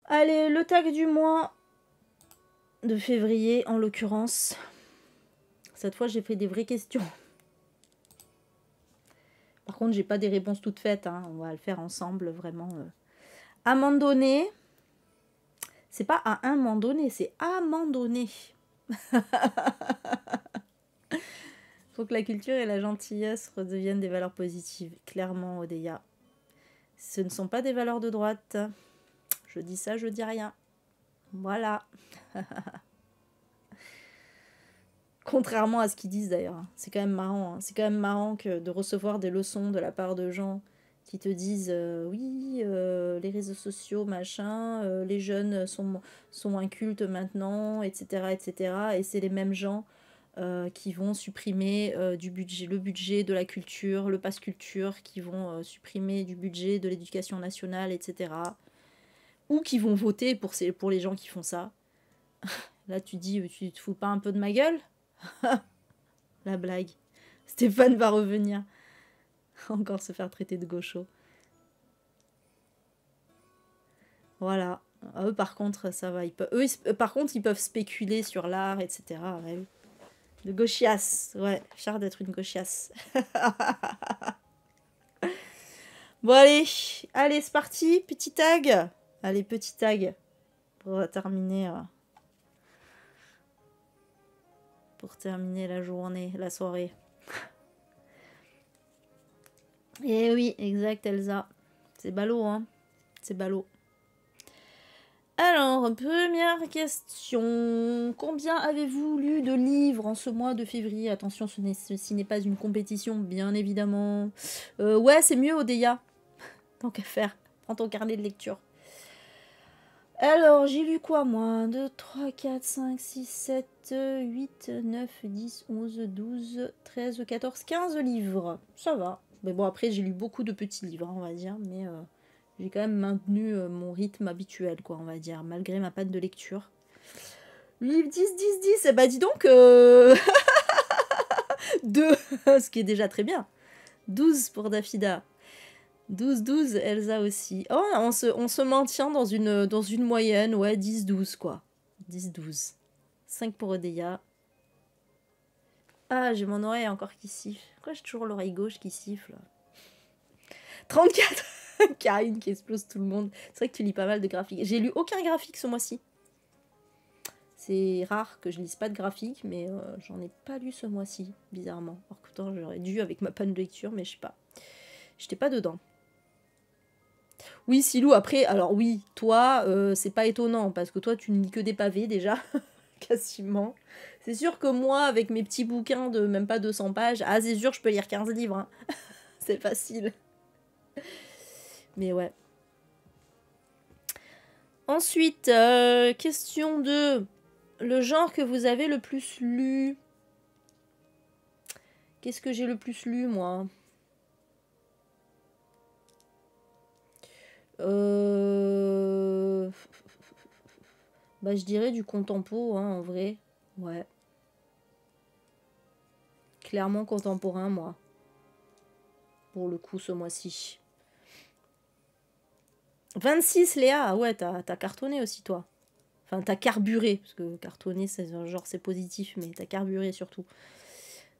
Allez, le tag du mois de février, en l'occurrence. Cette fois, j'ai fait des vraies questions. Par contre, j'ai pas des réponses toutes faites. Hein. On va le faire ensemble, vraiment. Amandonné. C'est pas à un moment donné, c'est amandonné. Faut que la culture et la gentillesse redeviennent des valeurs positives. Clairement, Odeya. Ce ne sont pas des valeurs de droite. Je dis ça, je dis rien. Voilà. Contrairement à ce qu'ils disent d'ailleurs. C'est quand même marrant. Hein. C'est quand même marrant que de recevoir des leçons de la part de gens qui te disent oui, les réseaux sociaux, machin, les jeunes sont incultes maintenant, etc. etc. Et c'est les mêmes gens qui vont supprimer le budget de la culture, le pass culture, qui vont supprimer du budget de l'éducation nationale, etc. Ou qui vont voter pour les gens qui font ça. Là, tu dis, tu te fous pas un peu de ma gueule? La blague. Stéphane va revenir. Encore se faire traiter de gaucho. Voilà. Eux, par contre, ça va. Par contre, ils peuvent spéculer sur l'art, etc. Ouais. De gauchiasse. Ouais, fier d'être une gauchiasse. Bon, allez. Allez, c'est parti. Petit tag. Allez, petit tag. Pour terminer la journée, la soirée. Eh oui, exact, Elsa. C'est ballot, hein. C'est ballot. Alors, première question. Combien avez-vous lu de livres en ce mois de février? Attention, ceci n'est pas une compétition, bien évidemment. Ouais, c'est mieux, Odeya. Tant qu'à faire. Prends ton carnet de lecture. Alors, j'ai lu quoi, moi? 2, 3, 4, 5, 6, 7, 8, 9, 10, 11, 12, 13, 14, 15 livres. Ça va. Mais bon, après, j'ai lu beaucoup de petits livres, on va dire, mais j'ai quand même maintenu mon rythme habituel, quoi, on va dire, malgré ma panne de lecture. Livre 10, 10, 10, bah dis donc 2, ce qui est déjà très bien. 12 pour Dafida. 12, 12, Elsa aussi. Oh, on se maintient dans une moyenne, ouais, 10, 12, quoi. 10, 12. 5 pour Odeya. Ah, j'ai mon oreille encore qui siffle. Pourquoi j'ai toujours l'oreille gauche qui siffle? 34. Karine qui explose tout le monde. C'est vrai que tu lis pas mal de graphiques. J'ai lu aucun graphique ce mois-ci. C'est rare que je lise pas de graphique, mais j'en ai pas lu ce mois-ci, bizarrement. Alors que pourtant, j'aurais dû avec ma panne de lecture, mais je sais pas. J'étais pas dedans. Oui, Silou, après, alors oui, toi, c'est pas étonnant, parce que toi, tu ne lis que des pavés, déjà, quasiment. C'est sûr que moi, avec mes petits bouquins de même pas 200 pages, ah, c'est sûr, je peux lire 15 livres, hein. C'est facile. Mais ouais. Ensuite, question 2. Le genre que vous avez le plus lu. Qu'est-ce que j'ai le plus lu, moi? Bah, je dirais du contempo, hein, en vrai. Ouais. Clairement contemporain, moi. Pour le coup, ce mois-ci. 26, Léa. Ah ouais, t'as cartonné aussi, toi. Enfin, t'as carburé. Parce que cartonner, c'est genre, c'est positif, mais t'as carburé surtout.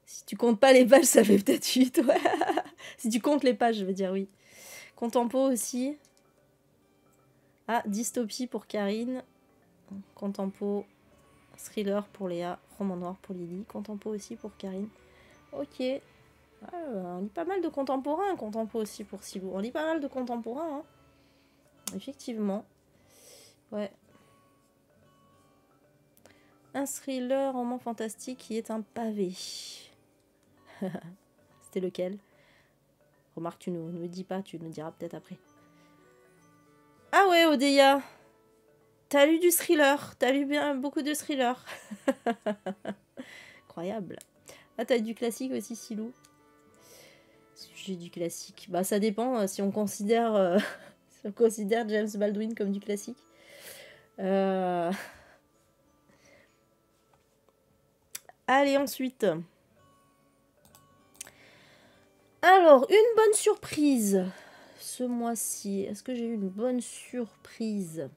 Si tu comptes pas les pages, ça fait peut-être 8, ouais. Si tu comptes les pages, je veux dire, oui. Contempo aussi. Ah, dystopie pour Karine. Contempo. Thriller pour Léa. Roman noir pour Lily. Contempo aussi pour Karine. Ok. Ah, on lit pas mal de contemporains. Contempo aussi pour Silou. On lit pas mal de contemporains, hein. Effectivement. Ouais. Un thriller, roman fantastique qui est un pavé. C'était lequel? Remarque, tu ne me dis pas, tu me diras peut-être après. Ah ouais, Odeya. T'as lu du thriller. T'as lu bien beaucoup de thrillers. Incroyable. Ah, t'as du classique aussi, Silou. J'ai du classique. Bah, ça dépend si on considère, si on considère James Baldwin comme du classique. Allez, ensuite. Alors, une bonne surprise ce mois-ci. Est-ce que j'ai eu une bonne surprise?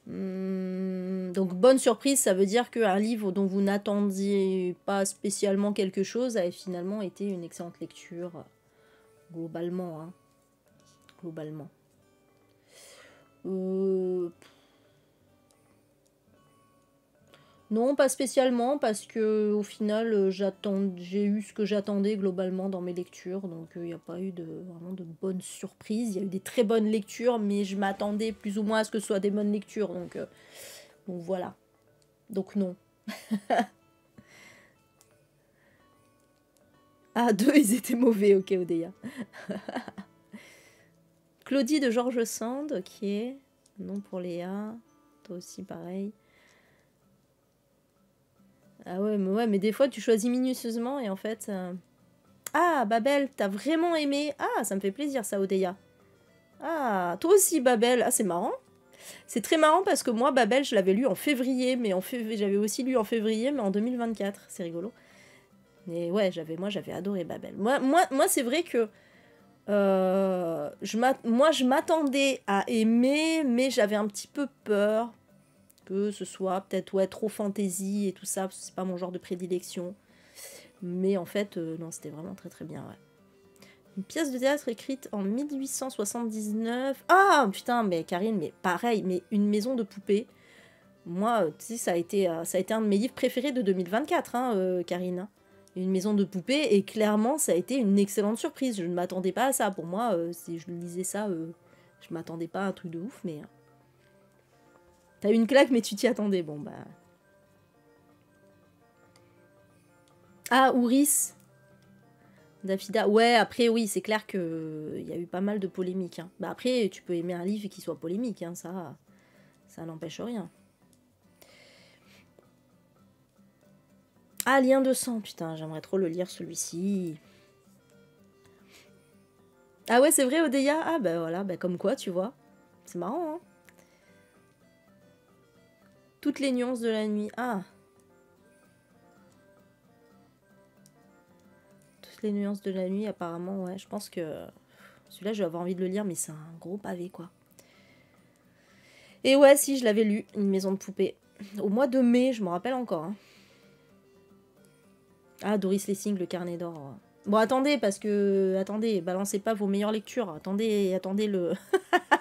Donc bonne surprise, ça veut dire qu'un livre dont vous n'attendiez pas spécialement quelque chose a finalement été une excellente lecture, globalement. Hein. Globalement. Non, pas spécialement, parce que au final, j'ai eu ce que j'attendais globalement dans mes lectures, donc il n'y a pas eu vraiment de bonnes surprises. Il y a eu des très bonnes lectures, mais je m'attendais plus ou moins à ce que ce soit des bonnes lectures, donc voilà. Donc non. Ah, 2, ils étaient mauvais, ok, Odeya. Claudie de George Sand, ok. Non pour Léa. Toi aussi, pareil. Ah ouais, mais des fois, tu choisis minutieusement et en fait... Ah, Babel, t'as vraiment aimé... Ah, ça me fait plaisir, ça, Odeya. Ah, toi aussi, Babel. Ah, c'est marrant. C'est très marrant parce que moi, Babel, je l'avais lu en février, mais j'avais aussi lu en février, mais en 2024. C'est rigolo. Mais ouais, moi, j'avais adoré Babel. Moi c'est vrai que... moi, je m'attendais à aimer, mais j'avais un petit peu peur que ce soit peut-être trop fantasy et tout ça, parce que c'est pas mon genre de prédilection. Mais en fait, non, c'était vraiment très très bien, ouais. Une pièce de théâtre écrite en 1879. Ah, putain, mais Karine, mais pareil, mais une maison de poupées. Moi, tu sais, ça a été un de mes livres préférés de 2024, hein, Karine. Une maison de poupées, et clairement, ça a été une excellente surprise. Je ne m'attendais pas à ça. Pour moi, si je lisais ça, je m'attendais pas à un truc de ouf, mais... T'as eu une claque, mais tu t'y attendais, bon, bah... Ah, Ouris Dafida. Ouais, après, oui, c'est clair qu'il y a eu pas mal de polémiques. Hein. Bah après, tu peux aimer un livre qui soit polémique, hein, ça n'empêche rien. Ah, Lien de sang, putain, j'aimerais trop le lire, celui-ci. Ah ouais, c'est vrai, Odeya. Ah bah voilà, bah comme quoi, tu vois. C'est marrant, hein. Toutes les nuances de la nuit. Ah. Toutes les nuances de la nuit, apparemment, ouais. Je pense que celui-là, je vais avoir envie de le lire, mais c'est un gros pavé, quoi. Et ouais, si, je l'avais lu, Une maison de poupée. Au mois de mai, je me rappelle encore. Hein. Ah, Doris Lessing, Le Carnet d'or. Bon, attendez, parce que... Attendez, balancez pas vos meilleures lectures. Attendez le...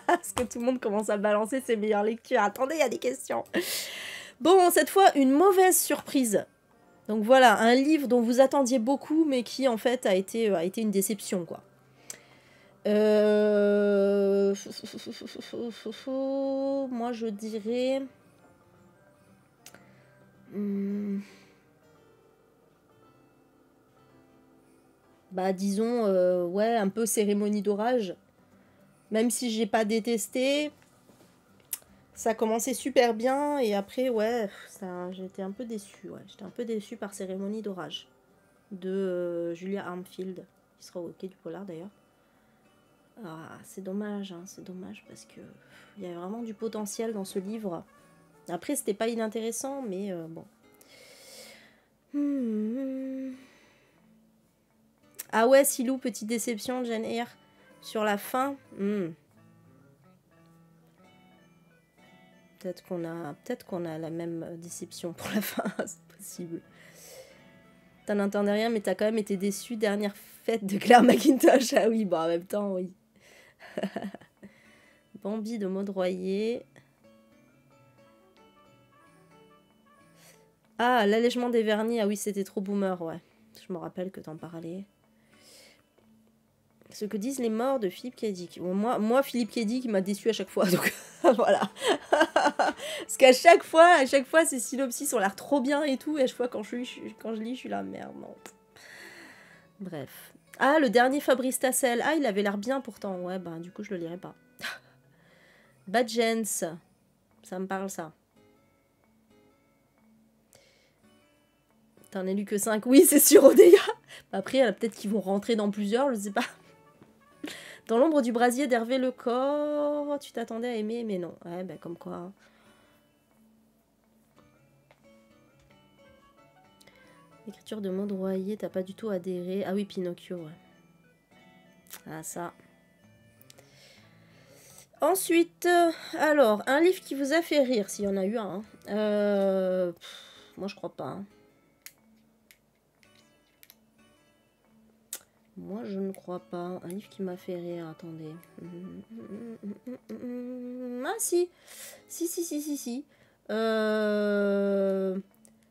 Parce que tout le monde commence à balancer ses meilleures lectures. Attendez, il y a des questions. Bon, cette fois, une mauvaise surprise. Donc voilà, un livre dont vous attendiez beaucoup, mais qui, en fait, a été une déception, quoi. Moi, je dirais... Bah, disons, ouais, un peu Cérémonie d'orage. Même si j'ai pas détesté, ça commençait super bien et après, ouais, j'étais un peu déçue. Ouais. J'étais un peu déçue par Cérémonie d'orage de Julia Armfield, qui sera au Quai du Polar d'ailleurs. Ah, c'est dommage, hein, c'est dommage parce que il y avait vraiment du potentiel dans ce livre. Après, c'était pas inintéressant, mais bon. Ah ouais, Silou, petite déception de Jane Eyre sur la fin. Peut-être qu'on a la même déception pour la fin, c'est possible. T'en n'entendais rien, mais t'as quand même été déçu. Dernière fête de Claire McIntosh. Ah oui, bon, en même temps, oui. Bambi de Maud Royer. Ah, l'allègement des vernis. Ah oui, c'était trop boomer, ouais. Je me rappelle que t'en parlais. Ce que disent les morts de Philippe K. Dick. Bon, moi, Philippe K. Dick, il m'a déçu à chaque fois, donc voilà. Parce qu'à chaque fois, ces synopsis ont l'air trop bien et tout, et à chaque fois, quand je lis, je suis là, merde, non. Bref. Ah, le dernier Fabrice Tassel. Ah, il avait l'air bien pourtant. Ouais, bah du coup, je le lirai pas. Bad Gens. Ça me parle, ça. T'en as lu que 5. Oui, c'est sûr, Odeya. Après, peut-être qu'ils vont rentrer dans plusieurs, je sais pas. Dans l'ombre du brasier d'Hervé Lecor, tu t'attendais à aimer, mais non. Ouais, bah comme quoi. L'écriture de Maud Royer, t'as pas du tout adhéré. Ah oui, Pinocchio, ouais. Ah, ça. Ensuite, alors, un livre qui vous a fait rire, s'il y en a eu un. Hein. Moi, je crois pas. Hein. Moi, je ne crois pas. Un livre qui m'a fait rire, attendez. Ah, si. Si.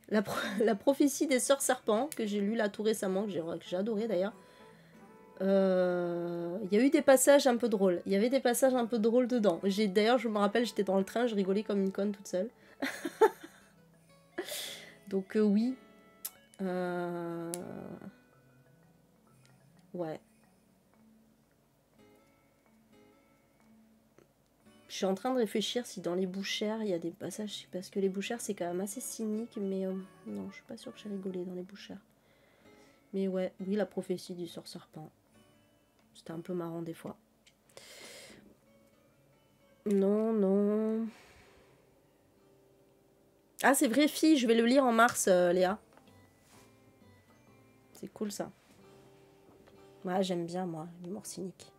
La prophétie des sœurs serpents, que j'ai lu là tout récemment, que j'ai adoré d'ailleurs. Il y a eu des passages un peu drôles. Il y avait des passages un peu drôles dedans. D'ailleurs, je me rappelle, j'étais dans le train, je rigolais comme une conne toute seule. Donc oui. Ouais. Je suis en train de réfléchir si dans les Bouchères, il y a des passages... Parce que les Bouchères, c'est quand même assez cynique, mais... non, je suis pas sûre que j'ai rigolé dans les Bouchères. Mais ouais, oui, la prophétie du sort serpent. C'était un peu marrant des fois. Non. Ah, c'est vrai, fille, je vais le lire en mars, Léa. C'est cool, ça. Ouais, j'aime bien, moi, l'humour cynique.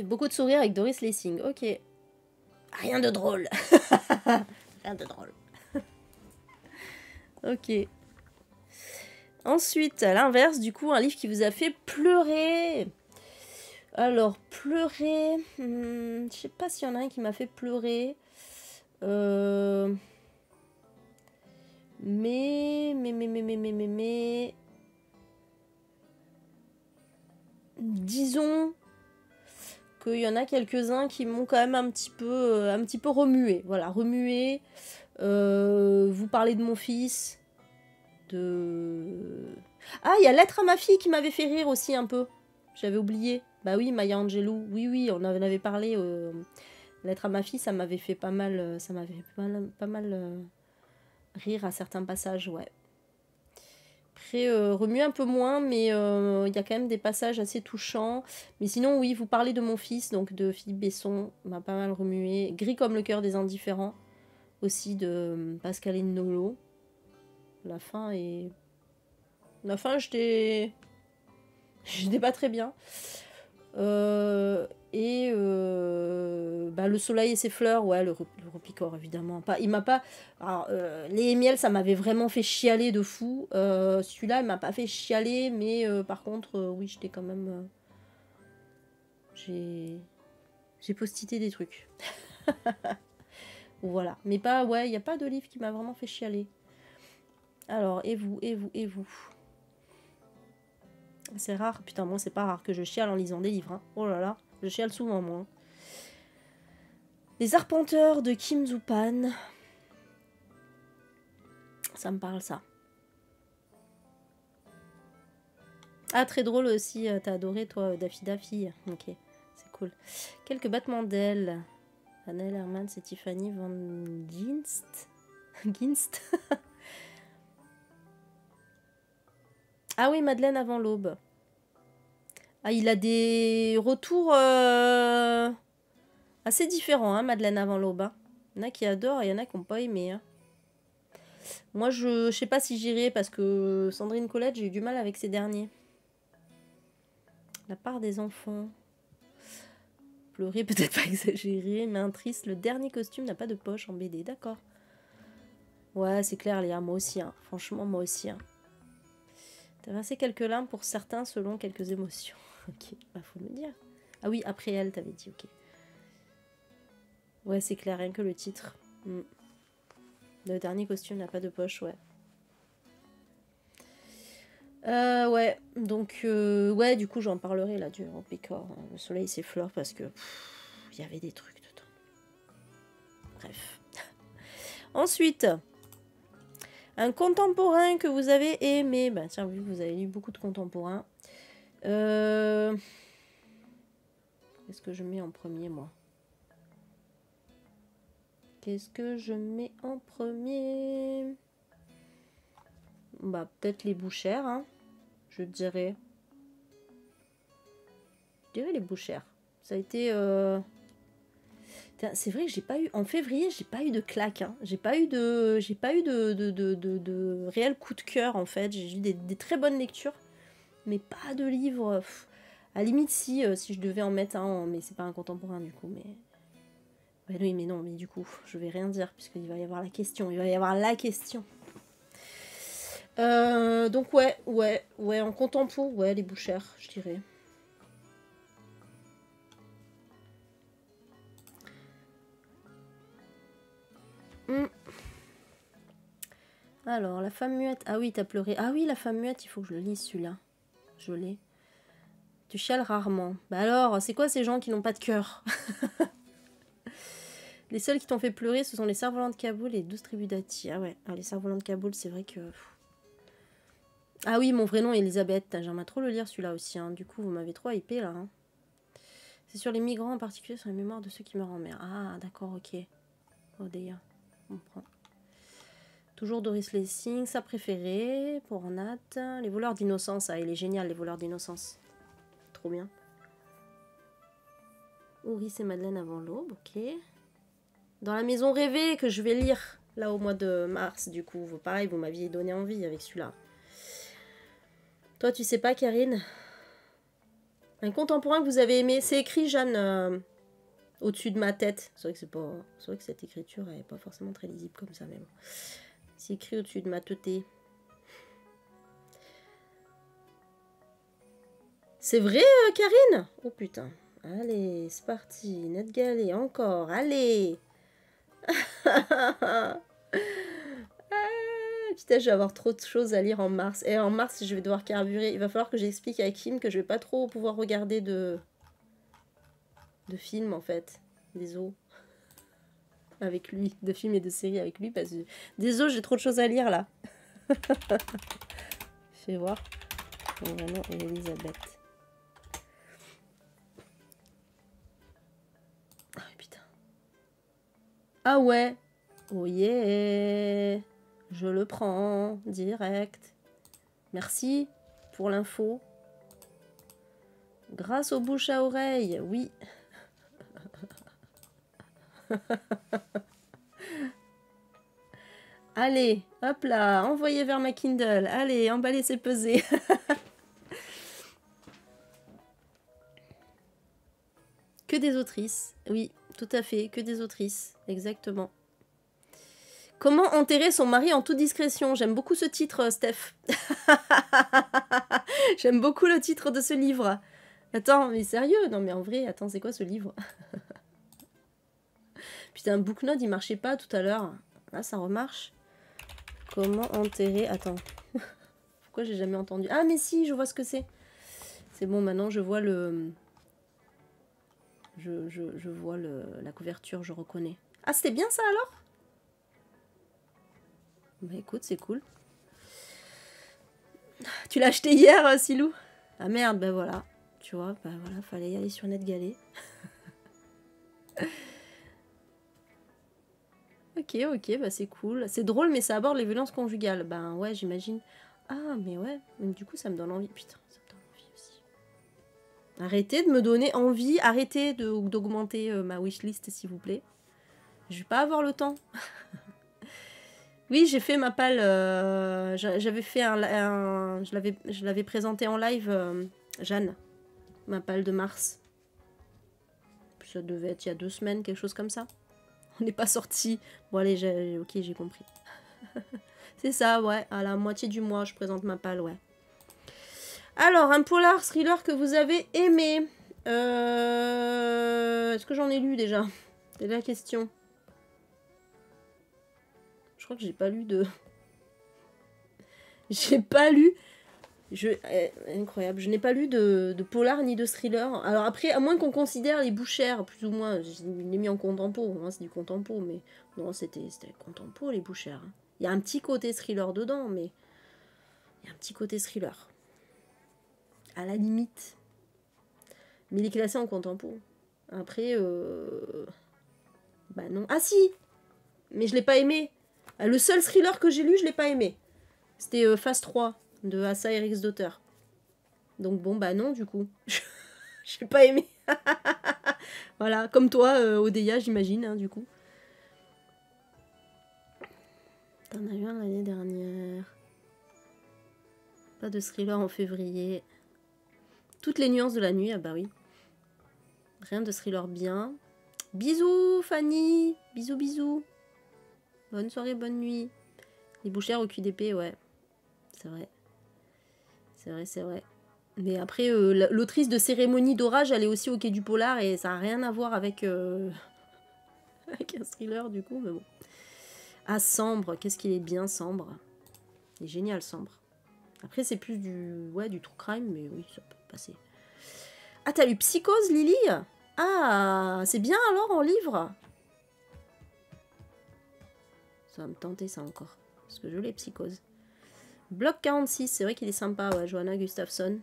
Beaucoup de sourires avec Doris Lessing. Ok. Rien de drôle. Rien de drôle. Ok. Ensuite, à l'inverse, du coup, un livre qui vous a fait pleurer. Alors, pleurer... je sais pas s'il y en a un qui m'a fait pleurer. Mais... Disons qu'il y en a quelques-uns qui m'ont quand même un petit peu remué. Voilà, remué. Vous parlez de mon fils. Ah, il y a Lettre à ma fille qui m'avait fait rire aussi un peu. J'avais oublié. Bah oui, Maya Angelou. Oui, on en avait parlé. Lettre à ma fille, ça m'avait fait pas mal. Ça m'avait fait pas mal rire à certains passages, ouais. Après, remue un peu moins, mais il y a quand même des passages assez touchants. Mais sinon, oui, vous parlez de mon fils, donc de Philippe Besson, m'a pas mal remué. Gris comme le cœur des indifférents, aussi de Pascaline Nolo. La fin, j'étais pas très bien. Le soleil et ses fleurs, ouais, le Repicor, évidemment. Il m'a pas... Alors, les et miel, ça m'avait vraiment fait chialer de fou. Celui-là, il m'a pas fait chialer, mais par contre, oui, j'étais quand même... J'ai postité des trucs. Voilà. Mais pas, ouais, il n'y a pas de livre qui m'a vraiment fait chialer. Alors, et vous C'est rare, putain, moi c'est pas rare que je chiale en lisant des livres. Hein. Oh là là, je chiale souvent, moi. Les Arpenteurs de Kim Zupan. Ça me parle, ça. Ah, très drôle aussi, t'as adoré, toi, Daffy Daffy. Ok, c'est cool. Quelques battements d'ailes. Annelle Hermans et Tiffany Van Ginst. Ginst. Ah oui, Madeleine avant l'aube. Ah, il a des retours assez différents, hein, Madeleine avant l'aube. Hein. Il y en a qui adorent et il y en a qui n'ont pas aimé. Hein. Moi, je sais pas si j'irai parce que Sandrine Colette, j'ai eu du mal avec ces derniers. La part des enfants. Pleurer, peut-être pas exagéré, mais un triste. Le dernier costume n'a pas de poche en BD, d'accord. Ouais, c'est clair, Léa, moi aussi. Hein. Franchement, moi aussi. Hein. T'as versé quelques larmes pour certains selon quelques émotions. Ok, bah faut me dire. Ah oui, après elle, t'avais dit, ok. Ouais, c'est clair, rien que le titre. Le dernier costume n'a pas de poche, ouais. Ouais, donc, ouais, du coup, j'en parlerai là du Repicor. Hein. Le soleil s'effleure parce que il y avait des trucs dedans. Bref. Ensuite, un contemporain que vous avez aimé. Ben, tiens, vu que vous avez lu beaucoup de contemporains. Qu'est-ce que je mets en premier, moi? Qu'est-ce que je mets en premier? Bah, peut-être les Bouchères, hein, je dirais. Je dirais les Bouchères. Ça a été... C'est vrai que j'ai pas eu... En février, j'ai pas eu de claque. Hein. J'ai pas eu de réel coup de cœur, en fait. J'ai eu des très bonnes lectures, mais pas de livres... À la limite, si je devais en mettre un, mais c'est pas un contemporain du coup, mais... Ouais, oui, mais non, mais du coup, je vais rien dire, puisqu'il va y avoir la question, il va y avoir la question. Donc ouais, en contempo, ouais, les Bouchères, je dirais. Alors, la femme muette. Ah oui, t'as pleuré. Ah oui, la femme muette, il faut que je le lise celui-là. Je l'ai. Tu chiales rarement. Bah alors, c'est quoi ces gens qui n'ont pas de cœur? Les seuls qui t'ont fait pleurer, ce sont les cerfs-volants de Kaboul et les 12 tribus d'Ati. Ah ouais, les cerfs-volants de Kaboul, c'est vrai que... Ah oui, mon vrai nom est Elisabeth. J'aimerais trop le lire celui-là aussi. Hein. Du coup, vous m'avez trop hypé là. Hein. C'est sur les migrants en particulier, sur la mémoire de ceux qui meurent en mer. Ah, d'accord, ok. Oh, d'ailleurs, on prend. Toujours Doris Lessing, sa préférée pour Nat. Les voleurs d'innocence, ah, il est génial, les voleurs d'innocence. Trop bien. Ouris et Madeleine avant l'aube, ok. Dans la maison rêvée que je vais lire là au mois de mars, du coup. Pareil, vous m'aviez donné envie avec celui-là. Toi, tu sais pas, Karine? Un contemporain que vous avez aimé, c'est écrit, Jeanne, au-dessus de ma tête. C'est vrai que c'est vrai que cette écriture elle est pas forcément très lisible comme ça, mais bon. C'est écrit au-dessus de ma tête. C'est vrai, Karine? Oh putain. Allez, c'est parti. Net Galé, encore. Allez. Putain, je vais avoir trop de choses à lire en mars. Et en mars, je vais devoir carburer. Il va falloir que j'explique à Kim que je vais pas trop pouvoir regarder de films, en fait. Des os. Avec lui. De films et de séries avec lui. Parce que des os, j'ai trop de choses à lire, là. Je vais voir. Mon nom est Elisabeth. Ah, putain. Ah ouais. Oh yeah. Je le prends. Direct. Merci pour l'info. Grâce aux bouches à oreille, oui. Allez, hop là, envoyez vers ma Kindle. Allez, emballez, c'est pesé. Que des autrices, oui, tout à fait, que des autrices, exactement. Comment enterrer son mari en toute discrétion? J'aime beaucoup ce titre, Steph. J'aime beaucoup le titre de ce livre. Attends, mais sérieux? Non, mais en vrai, attends, c'est quoi ce livre? Putain, Booknode, il marchait pas tout à l'heure. Là, ça remarche. Comment enterrer... Attends. Pourquoi j'ai jamais entendu? Ah, mais si, je vois ce que c'est. C'est bon, maintenant, je vois le... Je vois la couverture, je reconnais. Ah, c'était bien ça, alors? Bah, écoute, c'est cool. Tu l'as acheté hier, Silou? Ah, merde, bah voilà. Tu vois, bah voilà, fallait y aller sur NetGalley. Ok, bah c'est cool. C'est drôle, mais ça aborde les violences conjugales. Ben ouais, j'imagine. Ah, mais ouais. Donc, du coup, ça me donne envie. Putain, ça me donne envie aussi. Arrêtez de me donner envie. Arrêtez d'augmenter ma wishlist, s'il vous plaît. Je vais pas avoir le temps. Oui, j'ai fait ma palle. J'avais fait je l'avais présenté en live, Jeanne. Ma palle de mars. Ça devait être il y a 2 semaines, quelque chose comme ça. On n'est pas sorti. Bon, allez, ok, j'ai compris. C'est ça, ouais. À la moitié du mois, je présente ma palle, ouais. Alors, un polar thriller que vous avez aimé. Est-ce que j'en ai lu déjà? C'est la question. Je crois que j'ai pas lu de... J'ai pas lu... Incroyable. Je n'ai pas lu de polar ni de thriller. Alors après, à moins qu'on considère les Bouchères, plus ou moins, je l'ai mis en contempo. Moi, c'est du contempo, mais non, c'était contempo, les Bouchères. Il y a un petit côté thriller dedans, mais il y a un petit côté thriller. À la limite. Mais il est classé en contempo. Après, bah non. Ah si! Mais je l'ai pas aimé. Le seul thriller que j'ai lu, je l'ai pas aimé. C'était Phase 3 de Asa Eriksdotter. Donc bon, bah non, du coup. J'ai pas aimé. Voilà, comme toi, Odeya, j'imagine, hein, du coup. T'en as eu un l'année dernière. Pas de thriller en février. Toutes les nuances de la nuit, ah bah oui. Rien de thriller bien. Bisous Fanny, bisous bisous. Bonne soirée, bonne nuit. Les bouchères au QDP, ouais. C'est vrai. C'est vrai, c'est vrai. Mais après, l'autrice de Cérémonie d'orage, elle est aussi au Quai du Polar et ça n'a rien à voir avec, avec un thriller du coup, mais bon. Ah, Sambre, qu'est-ce qu'il est bien, Sambre. Il est génial, Sambre. Après, c'est plus du, ouais, du true crime, mais oui, ça peut passer. Ah, t'as lu Psychose, Lily? Ah, c'est bien alors en livre? Ça va me tenter ça encore. Parce que je l'ai, Psychose. Bloc 46, c'est vrai qu'il est sympa, ouais, Johanna Gustafsson.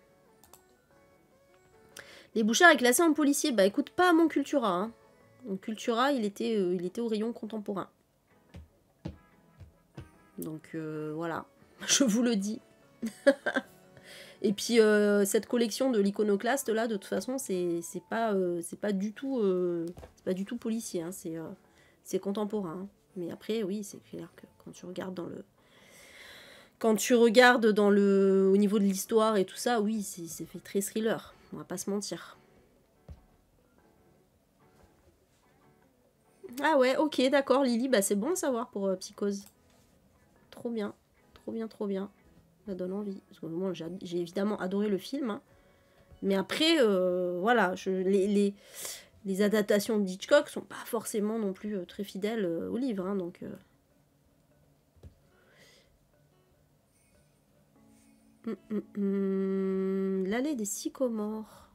Les Bouchards est classé en policier. Bah écoute, pas à mon Cultura. Hein. Mon Cultura, il était au rayon contemporain. Donc voilà, je vous le dis. Et puis cette collection de l'iconoclaste là, de toute façon, c'est pas du tout policier. Hein. C'est contemporain. Hein. Mais après, oui, c'est clair que quand tu regardes au niveau de l'histoire et tout ça, oui, c'est fait très thriller. On va pas se mentir. Ah ouais, ok, d'accord, Lily, bah c'est bon à savoir pour Psychose. Trop bien, trop bien, trop bien. Ça donne envie. Parce que moi, j'ai évidemment adoré le film. Hein. Mais après, voilà, les adaptations d'Hitchcock sont pas forcément non plus très fidèles au livre. Hein, donc... L'allée des sycomores.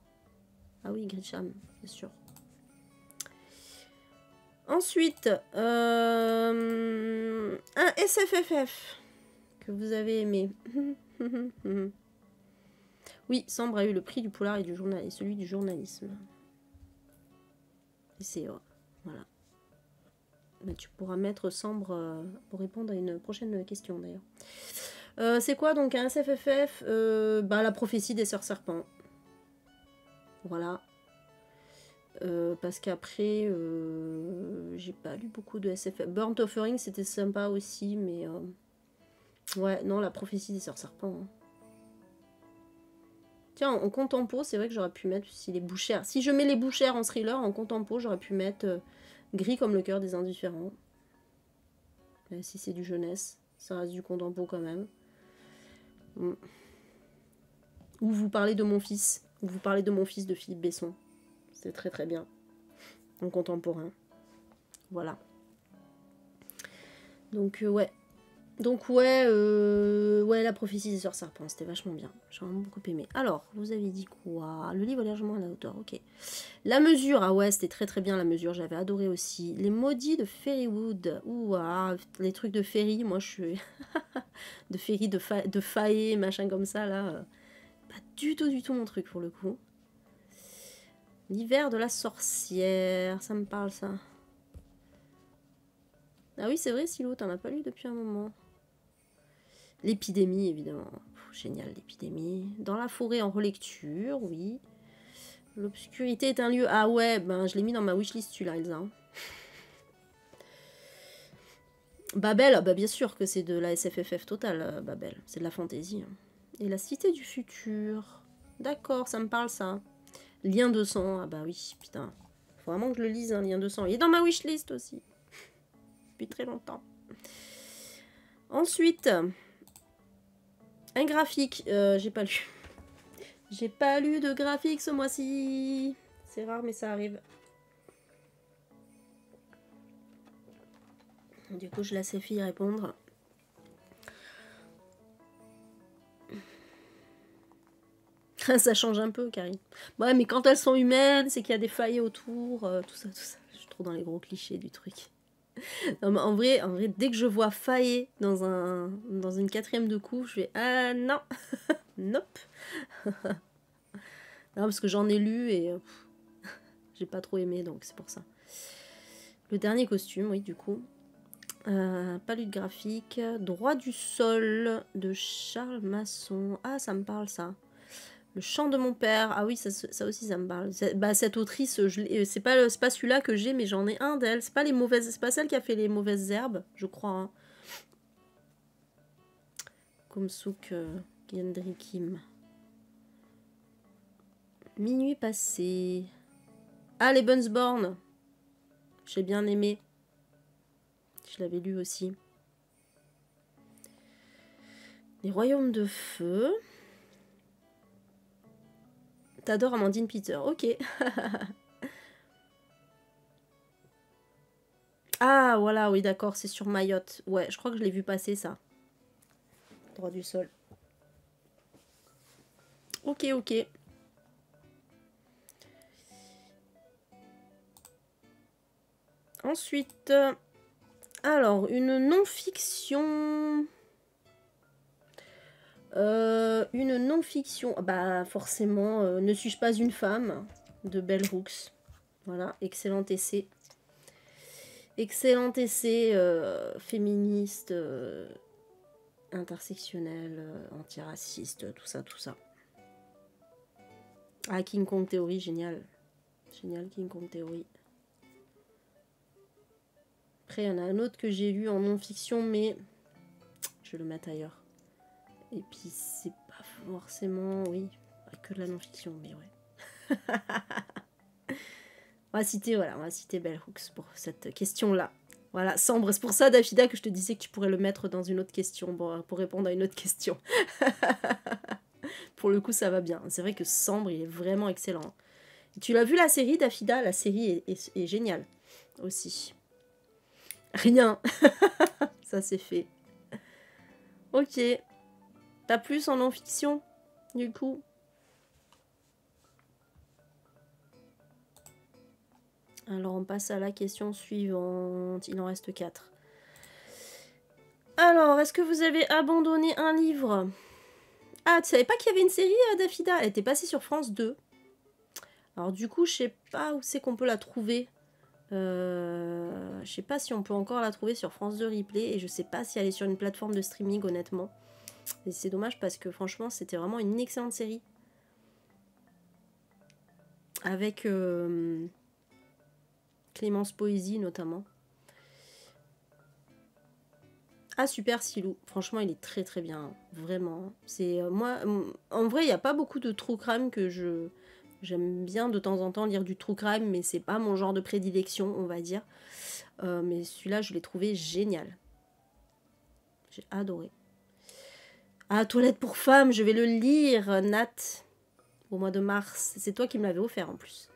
Ah oui, Grisham, bien sûr. Ensuite, un SFFF que vous avez aimé. Oui, Sambre a eu le prix du polar et celui du journalisme. Et c'est voilà. Mais tu pourras mettre Sambre pour répondre à une prochaine question d'ailleurs. C'est quoi donc un SFFF? Bah, la prophétie des sœurs serpents. Voilà. Parce qu'après, j'ai pas lu beaucoup de SFF. Burnt Offering, c'était sympa aussi, mais ouais, non, la prophétie des sœurs serpents. Hein. Tiens, en contempo, c'est vrai que j'aurais pu mettre si les bouchères. Si je mets les bouchères en thriller, en contempo, j'aurais pu mettre Gris comme le cœur des indifférents. Si c'est du jeunesse, ça reste du contempo quand même. Ou vous parlez de mon fils. Ou vous parlez de mon fils de Philippe Besson. C'est très très bien. En contemporain. Voilà. Donc ouais. Donc ouais, la prophétie des sœurs serpents, c'était vachement bien. J'ai vraiment beaucoup aimé. Alors, vous avez dit quoi? Le livre est légèrement à la hauteur, ok. La mesure, ah ouais, c'était très très bien la mesure, j'avais adoré aussi. Les maudits de Fairywood, ouah, les trucs de Fairy, moi je suis... de Fairy, de Faé, machin comme ça, là. Pas du tout mon truc pour le coup. L'hiver de la sorcière, ça me parle ça. Ah oui, c'est vrai, Silo, t'en as pas lu depuis un moment. L'épidémie, évidemment. Génial, l'épidémie. Dans la forêt en relecture, oui. L'obscurité est un lieu... Ah ouais, ben je l'ai mis dans ma wishlist, celui-là, Elsa. Babel, bah bien sûr que c'est de la SFFF totale, Babel. C'est de la fantaisie. Hein. Et la cité du futur. D'accord, ça me parle, ça. Lien de sang, ah bah oui, putain. Faut vraiment que je le lise, un lien de sang. Il est dans ma wishlist aussi. Depuis très longtemps. Ensuite... Un graphique, j'ai pas lu. J'ai pas lu de graphique ce mois-ci. C'est rare, mais ça arrive. Du coup, je laisse les filles répondre. Ça change un peu, Karine. Ouais, mais quand elles sont humaines, c'est qu'il y a des failles autour, tout ça. Je suis trop dans les gros clichés du truc. Non, mais en vrai, dès que je vois failler dans une quatrième de couche, je fais ah non, nope. Non, parce que j'en ai lu et j'ai pas trop aimé, donc c'est pour ça. Le dernier costume, oui, du coup. Pas lu de graphique. Droit du sol de Charles Masson. Ah, ça me parle ça. Le chant de mon père. Ah oui, ça aussi ça me parle. Bah, cette autrice, c'est pas celui-là que j'ai, mais j'en ai un d'elle. C'est pas celle qui a fait les mauvaises herbes, je crois. Hein. Kumsuk Gendry Kim. Minuit passé. Ah, les Bunsborn. J'ai bien aimé. Je l'avais lu aussi. Les Royaumes de Feu. T'adores Amandine Peter. Ok. Ah, voilà, oui, d'accord, c'est sur Mayotte. Ouais, je crois que je l'ai vu passer, ça. Droit du sol. Ok, ok. Ensuite, alors, une non-fiction. Une non-fiction. Bah, forcément, Ne suis-je pas une femme de Bell Hooks. Voilà, excellent essai. Excellent essai féministe, intersectionnel, antiraciste, tout ça, tout ça. Ah, King Kong Theory, génial. Génial, King Kong Theory. Après, il y en a un autre que j'ai lu en non-fiction, mais je vais le mettre ailleurs. Et puis, c'est pas forcément, oui, pas que de la non-fiction, mais ouais. On va citer, voilà, on va citer Bell Hooks pour cette question-là. Voilà, Sambre, c'est pour ça, Dafida, que je te disais que tu pourrais le mettre dans une autre question, bon, pour répondre à une autre question. Pour le coup, ça va bien. C'est vrai que Sambre, il est vraiment excellent. Tu l'as vu la série, Dafida? La série est géniale aussi. Rien. Ça, c'est fait. Ok. T'as plus en non-fiction, du coup? Alors, on passe à la question suivante. Il en reste 4. Alors, est-ce que vous avez abandonné un livre? Ah, tu savais pas qu'il y avait une série, Dafida? Elle était passée sur France 2. Alors, du coup, je sais pas où c'est qu'on peut la trouver. Je sais pas si on peut encore la trouver sur France 2 Replay. Et je sais pas si elle est sur une plateforme de streaming, honnêtement. Et c'est dommage parce que, franchement, c'était vraiment une excellente série. Avec Clémence Poésie, notamment. Ah, super, Silou. Franchement, il est très très bien. Vraiment. C'est moi, en vrai, il n'y a pas beaucoup de true crime que j'aime bien de temps en temps lire du true crime, mais c'est pas mon genre de prédilection, on va dire. Mais celui-là, je l'ai trouvé génial. J'ai adoré. Ah, Toilette pour femmes, je vais le lire, Nat, au mois de mars. C'est toi qui me l'avais offert en plus.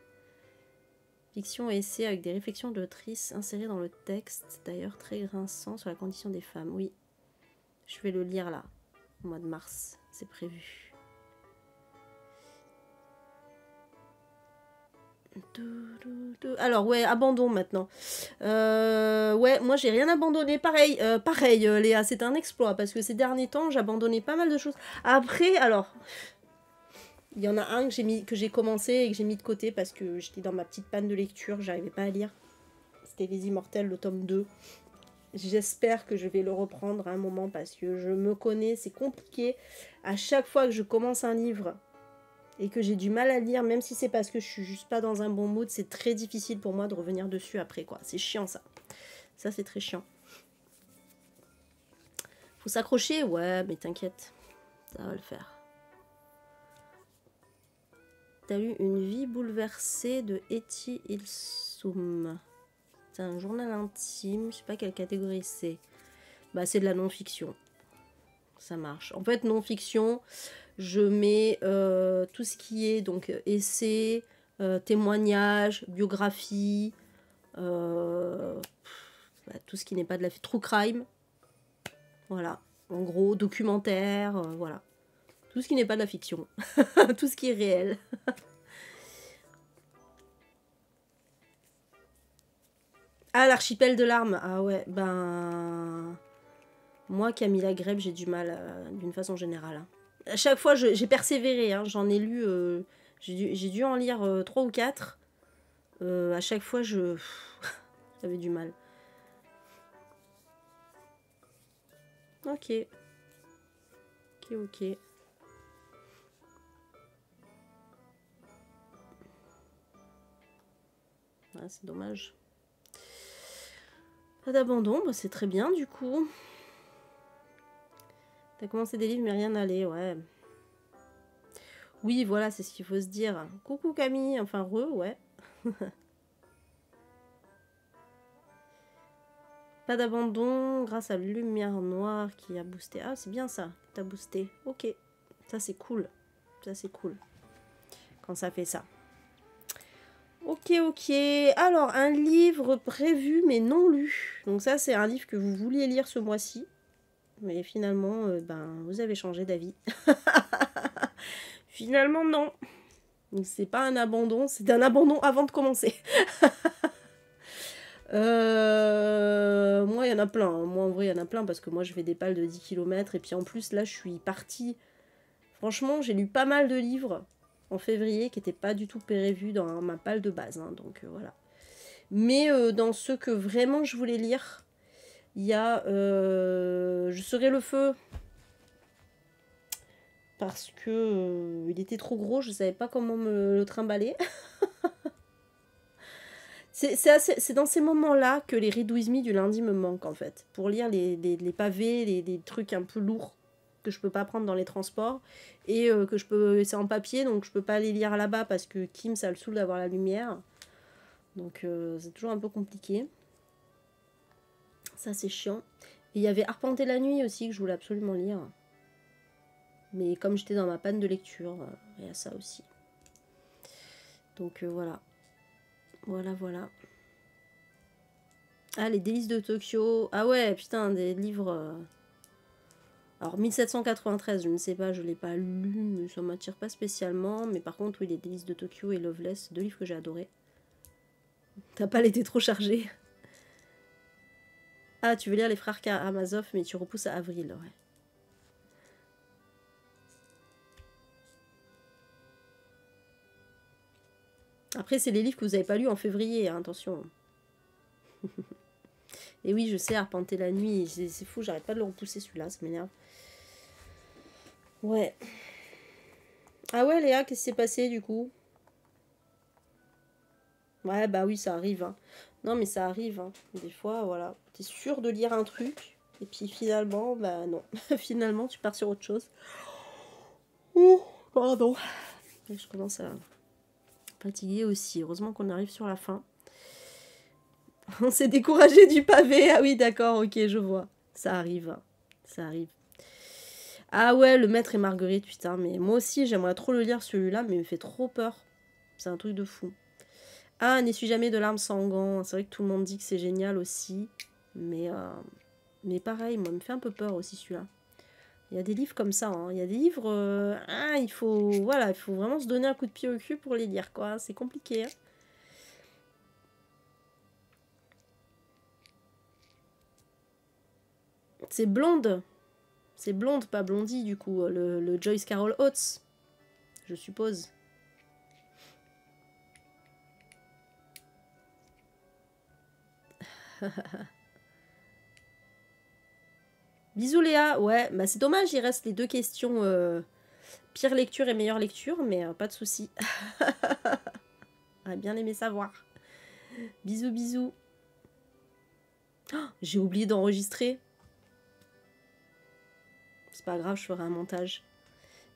Fiction et essai avec des réflexions de l'autrice insérées dans le texte, d'ailleurs très grinçant sur la condition des femmes. Oui, je vais le lire là, au mois de mars, c'est prévu. Alors ouais, abandon maintenant. Ouais, moi j'ai rien abandonné. Pareil, Léa, c'est un exploit parce que ces derniers temps j'abandonnais pas mal de choses. Après, alors, il y en a un que j'ai commencé et que j'ai mis de côté parce que j'étais dans ma petite panne de lecture, j'arrivais pas à lire. C'était Les Immortels, le tome 2. J'espère que je vais le reprendre à un moment parce que je me connais, c'est compliqué. À chaque fois que je commence un livre et que j'ai du mal à lire, même si c'est parce que je suis juste pas dans un bon mood, c'est très difficile pour moi de revenir dessus après, quoi. C'est chiant, ça. Ça, c'est très chiant. Faut s'accrocher? Ouais, mais t'inquiète. Ça va le faire. T'as lu Une vie bouleversée de Etty Hillesum. C'est un journal intime, je sais pas quelle catégorie c'est. Bah, c'est de la non-fiction. Ça marche. En fait, non-fiction, je mets tout ce qui est donc essai, témoignage, biographie, tout ce qui n'est pas de la true crime. Voilà. En gros, documentaire, voilà. Tout ce qui n'est pas de la fiction. Tout ce qui est réel. Ah, l'archipel de larmes. Ah ouais, ben... Moi, Camilla Greb, j'ai du mal d'une façon générale. Hein. À chaque fois, j'ai persévéré. Hein. J'en ai lu... j'ai dû en lire 3 ou 4. À chaque fois, j'avais du mal. Ok. Ok. Ah, c'est dommage. Pas d'abandon, bah, c'est très bien du coup. T'as commencé des livres mais rien n'allait, ouais. Oui, voilà, c'est ce qu'il faut se dire. Coucou Camille, enfin ouais. Pas d'abandon grâce à la lumière noire qui a boosté. Ah, c'est bien ça, t'as boosté. Ok, ça c'est cool. Ça c'est cool. Quand ça fait ça. Ok, ok. Alors, un livre prévu mais non lu. Donc ça, c'est un livre que vous vouliez lire ce mois-ci. Mais finalement, vous avez changé d'avis. Finalement, non. Donc c'est pas un abandon, c'est un abandon avant de commencer. Moi, il y en a plein. Hein. Moi, en vrai, il y en a plein parce que moi, je fais des pales de 10 km. Et puis en plus, là, je suis partie. Franchement, j'ai lu pas mal de livres en février qui n'étaient pas du tout prévus dans ma palle de base. Hein, donc voilà. Mais dans ceux que vraiment je voulais lire, il y a Je serai le feu. Parce que il était trop gros, je savais pas comment me le trimballer. C'est dans ces moments-là que les Read With Me du lundi me manquent en fait. Pour lire les pavés, les trucs un peu lourds que je peux pas prendre dans les transports. Et que je peux. C'est en papier, donc je peux pas les lire là-bas parce que Kim, ça le saoule d'avoir la lumière. Donc c'est toujours un peu compliqué. Ça c'est chiant. Et il y avait Arpenter la nuit aussi que je voulais absolument lire. Mais comme j'étais dans ma panne de lecture, il y a ça aussi. Donc voilà. Voilà. Ah, les délices de Tokyo. Ah ouais, putain, des livres... Alors, 1793, je ne sais pas, je ne l'ai pas lu, mais ça ne m'attire pas spécialement. Mais par contre, oui, les délices de Tokyo et Loveless, deux livres que j'ai adorés. T'as pas l'été trop chargé. Ah, tu veux lire Les Frères Karamazov, mais tu repousses à avril, ouais. Après, c'est les livres que vous n'avez pas lus en février, hein, attention. Et oui, je sais, Arpenter la nuit, c'est fou, j'arrête pas de le repousser celui-là, ça m'énerve. Ouais. Ah ouais, Léa, qu'est-ce qui s'est passé du coup? Ouais, bah oui, ça arrive. Hein. Non, mais ça arrive. Hein. Des fois, voilà. T'es sûr de lire un truc, et puis finalement, bah non. Finalement, tu pars sur autre chose. Ouh, pardon. Et je commence à fatiguer aussi. Heureusement qu'on arrive sur la fin. On s'est découragé du pavé. Ah oui, d'accord, ok, je vois. Ça arrive. Ça arrive. Ah ouais, Le Maître et Marguerite, putain. Mais moi aussi, j'aimerais trop le lire celui-là, mais il me fait trop peur. C'est un truc de fou. Ah, N'essuie jamais de larmes sans gants. C'est vrai que tout le monde dit que c'est génial aussi. Mais pareil, moi, il me fait un peu peur aussi celui-là. Il y a des livres comme ça. Hein. Il y a des livres... il faut vraiment se donner un coup de pied au cul pour les lire, quoi. C'est compliqué. Hein. C'est Blonde. C'est Blonde, pas Blondie, du coup. Le Joyce Carol Oates, je suppose. Bisous Léa, ouais, bah c'est dommage, il reste les deux questions pire lecture et meilleure lecture, mais pas de souci. J'aurais bien aimé savoir. Bisous, bisous. Oh, j'ai oublié d'enregistrer. C'est pas grave, je ferai un montage.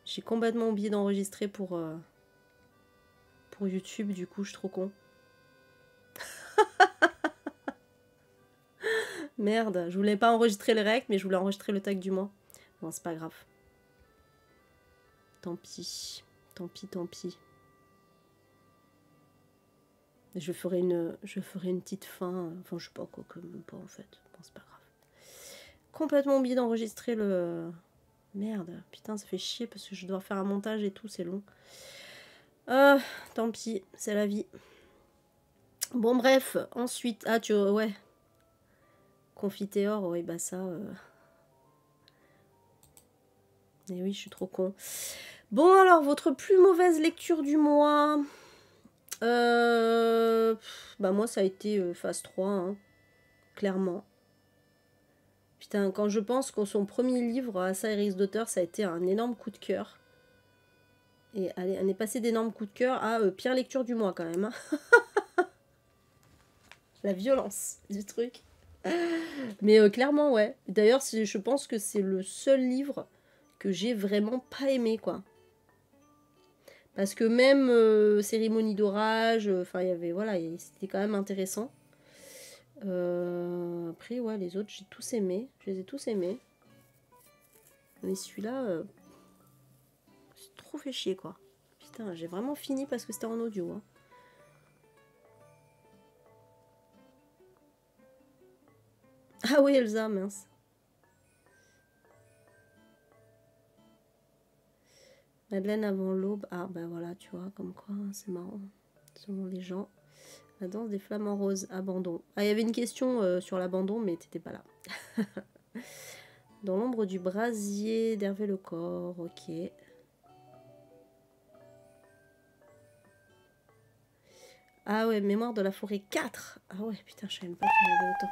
J'ai complètement oublié d'enregistrer pour YouTube, du coup, je suis trop con. Merde, je voulais pas enregistrer les règles, mais je voulais enregistrer le tag du mois. Bon, c'est pas grave. Tant pis. Tant pis. Je ferai une petite fin. Enfin, je sais pas quoi, même pas en fait. Bon, c'est pas grave. Complètement oublié d'enregistrer le... Merde, putain, ça fait chier parce que je dois faire un montage et tout, c'est long. Tant pis, c'est la vie. Bon, bref, ensuite... Ah, ouais. Confiteor, oui, bah ça... Et oui, je suis trop con. Bon, alors, votre plus mauvaise lecture du mois... Bah moi, ça a été phase 3, hein, clairement. Putain, quand je pense que son premier livre, Asa Iris d'auteur, ça a été un énorme coup de cœur. Et allez, on est passé d'énormes coups de cœur à pire lecture du mois, quand même. Hein. La violence du truc. Mais clairement, ouais. D'ailleurs, je pense que c'est le seul livre que j'ai vraiment pas aimé, quoi. Parce que même cérémonie d'orage, enfin il y avait, voilà, c'était quand même intéressant. Après, ouais, les autres, j'ai tous aimé. Je les ai tous aimés. Mais celui-là, c'est trop fait chier, quoi. Putain, j'ai vraiment fini parce que c'était en audio. Hein. Ah oui, Elsa, mince. Madeleine avant l'aube. Ah, bah voilà, tu vois, comme quoi, hein, c'est marrant. Selon les gens. La danse des flamants roses, abandon. Ah, il y avait une question sur l'abandon, mais t'étais pas là. Dans l'ombre du brasier d'Hervé Lecor, ok. Ah ouais, Mémoire de la forêt 4. Ah ouais, putain, je savais même pas qu'il y en avait autant.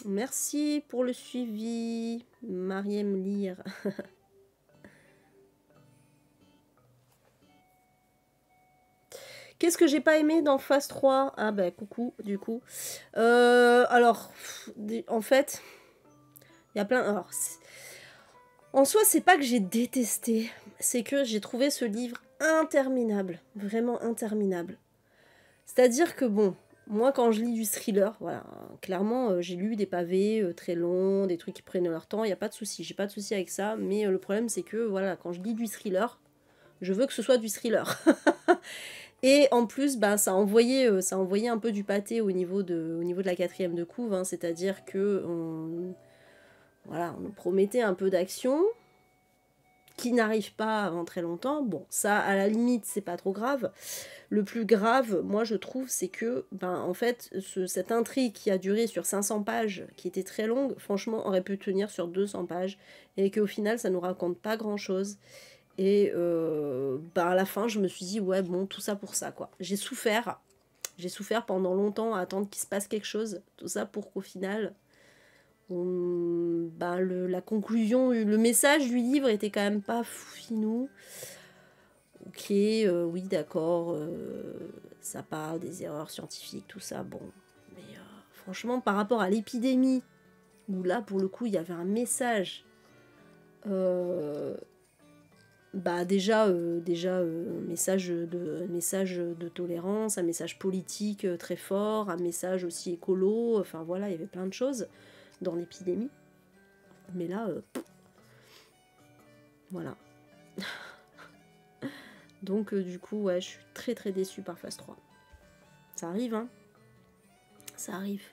Merci pour le suivi, Mariem Lire. Qu'est-ce que j'ai pas aimé dans Phase 3? Ah bah coucou, du coup. Alors, en fait, il y a plein... Alors, en soi, c'est pas que j'ai détesté, c'est que j'ai trouvé ce livre interminable, vraiment interminable. C'est-à-dire que bon, moi quand je lis du thriller, voilà, clairement j'ai lu des pavés très longs, des trucs qui prennent leur temps, il n'y a pas de souci, j'ai pas de souci avec ça, mais le problème c'est que voilà, quand je lis du thriller, je veux que ce soit du thriller. Et en plus, bah, ça a envoyé un peu du pâté au niveau de la 4e de couve, hein, c'est-à-dire que voilà, on nous promettait un peu d'action, qui n'arrive pas avant très longtemps. Bon, ça, à la limite, c'est pas trop grave. Le plus grave, moi, je trouve, c'est que, ben, en fait, cette intrigue qui a duré sur 500 pages, qui était très longue, franchement, aurait pu tenir sur 200 pages, et qu'au final, ça nous raconte pas grand-chose. Et ben, à la fin, je me suis dit, ouais, bon, tout ça pour ça, quoi. J'ai souffert pendant longtemps à attendre qu'il se passe quelque chose, tout ça pour qu'au final... Ben, la conclusion, le message du livre était quand même pas finou. Ok, oui, d'accord, ça parle des erreurs scientifiques, tout ça, bon. Mais franchement, par rapport à l'épidémie, où là, pour le coup, il y avait un message, bah déjà, un message de tolérance, un message politique très fort, un message aussi écolo, enfin voilà, il y avait plein de choses dans l'épidémie. Mais là, voilà. Donc du coup, ouais, je suis très très déçue par Phase 3. Ça arrive, hein. Ça arrive.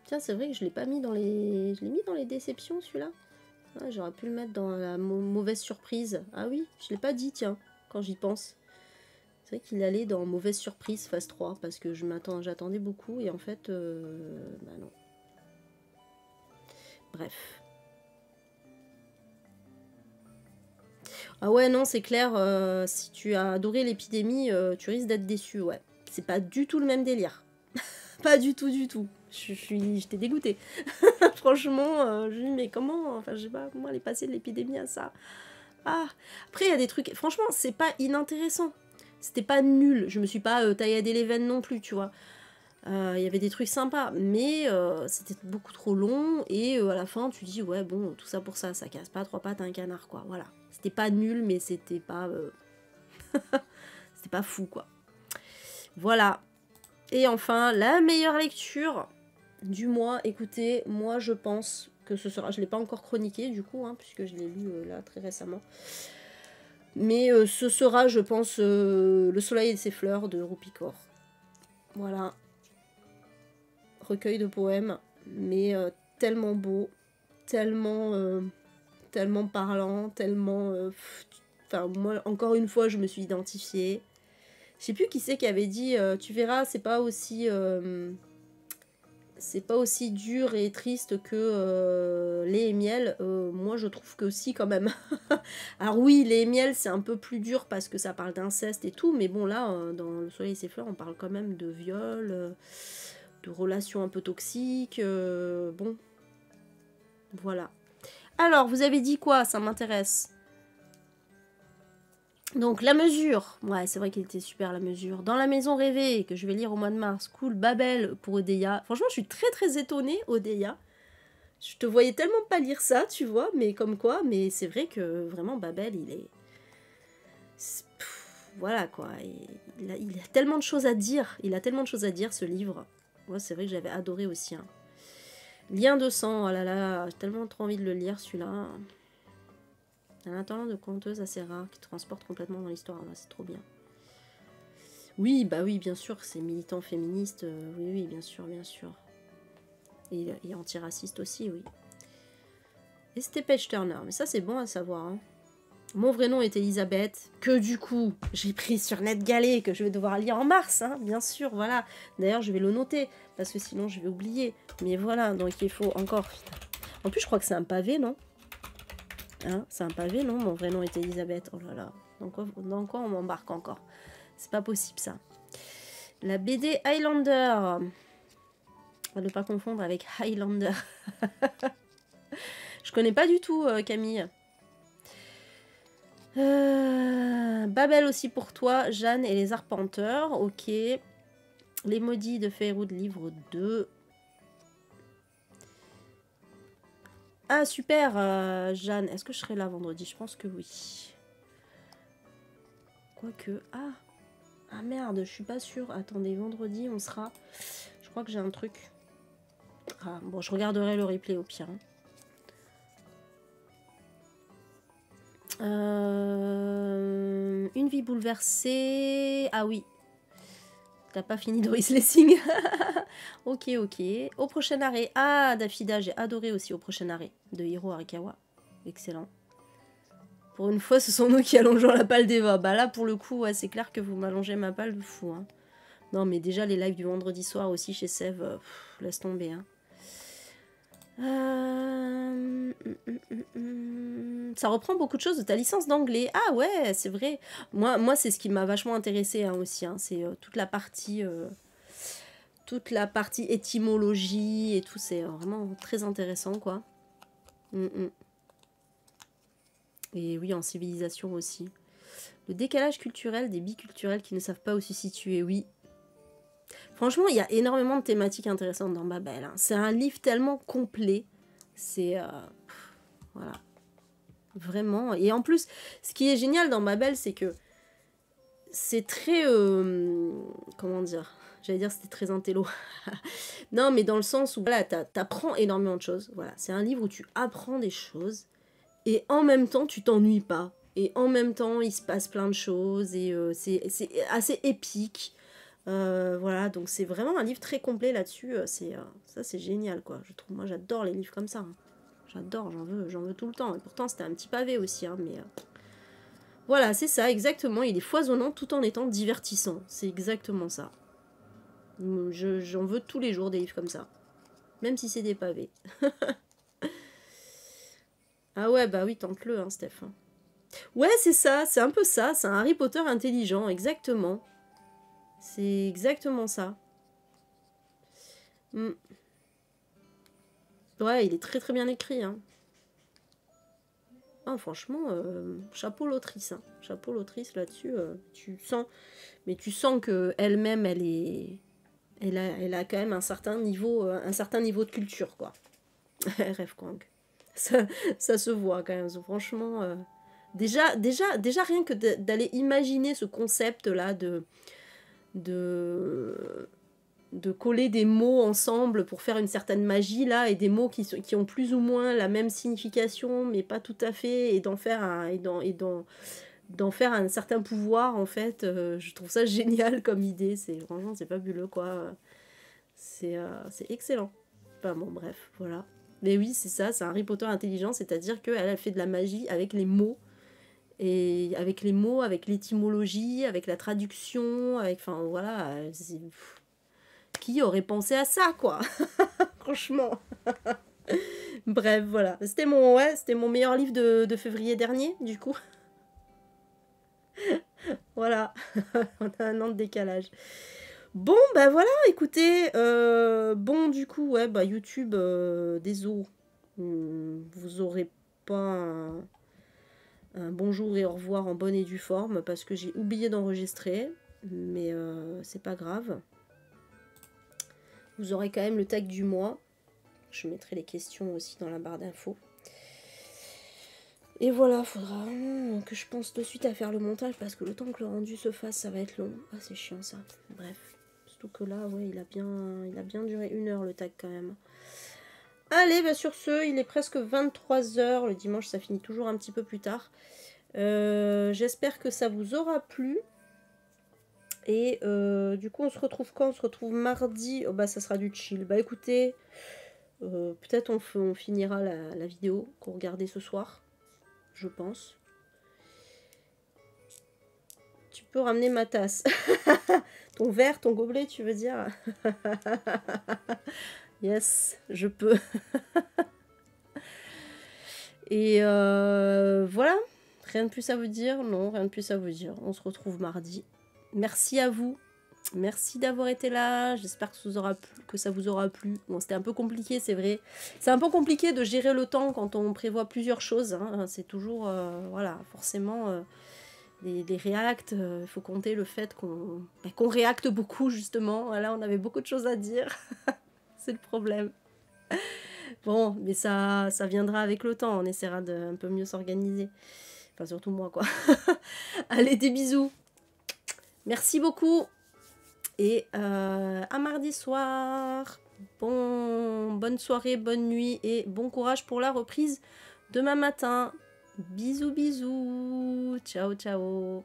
Tiens, c'est vrai que je l'ai pas mis dans les... Je l'ai mis dans les déceptions, celui-là. Ah, j'aurais pu le mettre dans la mauvaise surprise. Ah oui, je l'ai pas dit, tiens, quand j'y pense. C'est vrai qu'il allait dans mauvaise surprise, Phase 3, parce que j'attendais beaucoup, et en fait, bah non. Bref. Ah ouais, non, c'est clair, si tu as adoré l'épidémie, tu risques d'être déçu, ouais. C'est pas du tout le même délire. Pas du tout, du tout. J'étais dégoûtée. Franchement, je me dis, mais comment, enfin, je sais pas, comment elle est passée de l'épidémie à ça. Ah, après, il y a des trucs, franchement, c'est pas inintéressant. C'était pas nul, je me suis pas tailladé les veines non plus, tu vois. Il y avait des trucs sympas, mais c'était beaucoup trop long, et à la fin, tu dis, ouais, bon, tout ça pour ça, ça casse pas trois pattes à un canard, quoi, voilà. C'était pas nul, mais c'était pas... c'était pas fou, quoi. Voilà. Et enfin, la meilleure lecture du mois. Écoutez, moi, je pense que ce sera... Je l'ai pas encore chroniqué, du coup, hein, puisque je l'ai lu, là, très récemment. Mais ce sera, je pense, Le soleil et ses fleurs de Roupicor. Voilà. Recueil de poèmes, mais tellement beau, tellement parlant, tellement... Enfin, moi, encore une fois, je me suis identifiée. Je sais plus qui c'est qui avait dit, tu verras, c'est pas aussi dur et triste que lait et miel. Moi, je trouve que si, quand même. Alors oui, lait et miel, c'est un peu plus dur parce que ça parle d'inceste et tout, mais bon, là, dans Le soleil et ses fleurs, on parle quand même de viol, de relations un peu toxiques. Bon, voilà. Alors, vous avez dit quoi? Ça m'intéresse. Donc, La mesure. Ouais, c'est vrai qu'il était super, La mesure. Dans La maison rêvée, que je vais lire au mois de mars. Cool. Babel pour Odeya. Franchement, je suis très très étonnée, Odeya. Je te voyais tellement pas lire ça, tu vois, mais comme quoi. Mais c'est vrai que vraiment, Babel, il est... Voilà quoi, il a tellement de choses à dire, il a tellement de choses à dire ce livre. Moi c'est vrai que j'avais adoré aussi. Hein. Lien de sang, oh là là, j'ai tellement trop envie de le lire celui-là. Un talent de conteuse assez rare qui transporte complètement dans l'histoire, c'est trop bien. Oui, bah oui, bien sûr, c'est militant féministe, oui, oui, bien sûr, bien sûr. Et antiraciste aussi, oui. Et c'était Page Turner, mais ça c'est bon à savoir. Hein. Mon vrai nom est Elisabeth, que du coup, j'ai pris sur NetGalley, que je vais devoir lire en mars, hein, bien sûr, voilà. D'ailleurs, je vais le noter, parce que sinon je vais oublier. Mais voilà, donc il faut encore... En plus, je crois que c'est un pavé, non? Hein, c'est un pavé, non? Mon vrai nom est Elisabeth, oh là là. Dans quoi on m'embarque encore? C'est pas possible, ça. La BD Highlander. On ne pas confondre avec Highlander. Je connais pas du tout, Camille. Babel aussi pour toi, Jeanne et les Arpenteurs, ok. Les Maudits de Feyenoord, livre 2. Ah super, Jeanne, est-ce que je serai là vendredi? Je pense que oui. Quoique, ah merde, je suis pas sûre. Attendez, vendredi on sera... Je crois que j'ai un truc. Ah, bon, je regarderai le replay au pire. Une vie bouleversée. Ah oui. T'as pas fini Doris Lessing. Ok, ok. Au prochain arrêt. Ah, Dafida, j'ai adoré aussi Au prochain arrêt de Hiro Arikawa. Excellent. Pour une fois, ce sont nous qui allongeons la palle d'Eva. Bah là, pour le coup, ouais, c'est clair que vous m'allongez ma palle de fou. Hein. Non, mais déjà, les lives du vendredi soir aussi chez Sève, laisse tomber. Hein. Ça reprend beaucoup de choses de ta licence d'anglais. Ah ouais, c'est vrai. Moi c'est ce qui m'a vachement intéressé hein, aussi. Hein. C'est toute la partie étymologie et tout. C'est vraiment très intéressant, quoi. Et oui, en civilisation aussi. Le décalage culturel des biculturels qui ne savent pas où se situer, oui. Franchement, il y a énormément de thématiques intéressantes dans Babel. Hein. C'est un livre tellement complet. C'est... voilà. Vraiment. Et en plus, ce qui est génial dans Babel, c'est que c'est très... comment dire? J'allais dire c'était très intello. Non, mais dans le sens où voilà, t'apprends énormément de choses. Voilà, c'est un livre où tu apprends des choses. Et en même temps, tu t'ennuies pas. Et en même temps, il se passe plein de choses. Et c'est assez épique. Voilà, donc c'est vraiment un livre très complet là-dessus. Ça, c'est génial, quoi. Je trouve, moi, j'adore les livres comme ça. Hein. J'adore, j'en veux tout le temps. Et pourtant, c'était un petit pavé aussi, hein, mais... Voilà, c'est ça, exactement. Il est foisonnant tout en étant divertissant. C'est exactement ça. J'en veux tous les jours des livres comme ça. Même si c'est des pavés. Ah ouais, bah oui, tente-le, hein, Steph. Ouais, c'est ça, c'est un peu ça. C'est un Harry Potter intelligent, exactement. C'est exactement ça. Ouais, il est très très bien écrit. Hein. Ah, franchement, chapeau l'autrice. Hein. Chapeau l'autrice là-dessus. Tu sens que elle-même, elle a quand même un certain niveau de culture, quoi. Rêve Kwang. Ça se voit quand même. Franchement, déjà rien que d'aller imaginer ce concept-là de coller des mots ensemble pour faire une certaine magie là et des mots qui ont plus ou moins la même signification mais pas tout à fait et d'en faire un certain pouvoir en fait je trouve ça génial comme idée franchement c'est fabuleux quoi c'est excellent enfin bon bref voilà mais oui c'est ça c'est un Harry Potter intelligent c'est-à-dire qu'elle a fait de la magie avec les mots et avec les mots avec l'étymologie avec la traduction avec enfin voilà qui aurait pensé à ça, quoi. Franchement. Bref, voilà. C'était mon meilleur livre de février dernier, du coup. Voilà. On a un an de décalage. Bon, bah voilà, écoutez. Bon, du coup, ouais, bah YouTube, désolé. Vous aurez pas un bonjour et au revoir en bonne et due forme parce que j'ai oublié d'enregistrer. Mais c'est pas grave. Vous aurez quand même le tag du mois. Je mettrai les questions aussi dans la barre d'infos. Et voilà, faudra vraiment que je pense de suite à faire le montage parce que le temps que le rendu se fasse, ça va être long. Ah, c'est chiant ça. Bref. Surtout que là, ouais, il a bien duré 1 heure le tag quand même. Allez, bah sur ce, il est presque 23 h. Le dimanche, ça finit toujours un petit peu plus tard. J'espère que ça vous aura plu. Et du coup, on se retrouve quand? On se retrouve mardi. Oh, bah, ça sera du chill. Bah, écoutez, peut-être on finira la vidéo qu'on regardait ce soir. Je pense. Tu peux ramener ma tasse. Ton verre, ton gobelet, tu veux dire? Yes, je peux. Et voilà. Rien de plus à vous dire? Non, rien de plus à vous dire. On se retrouve mardi. Merci à vous. Merci d'avoir été là. J'espère que ça vous aura plu. Bon, c'était un peu compliqué, c'est vrai. C'est un peu compliqué de gérer le temps quand on prévoit plusieurs choses. Hein. C'est toujours, voilà, forcément, les réacts. Il faut compter le fait qu'on réacte beaucoup, justement. Voilà, on avait beaucoup de choses à dire. C'est le problème. Bon, mais ça viendra avec le temps. On essaiera de un peu mieux s'organiser. Enfin, surtout moi, quoi. Allez, des bisous. Merci beaucoup. Et à mardi soir. Bonne soirée, bonne nuit et bon courage pour la reprise demain matin. Bisous, bisous. Ciao, ciao.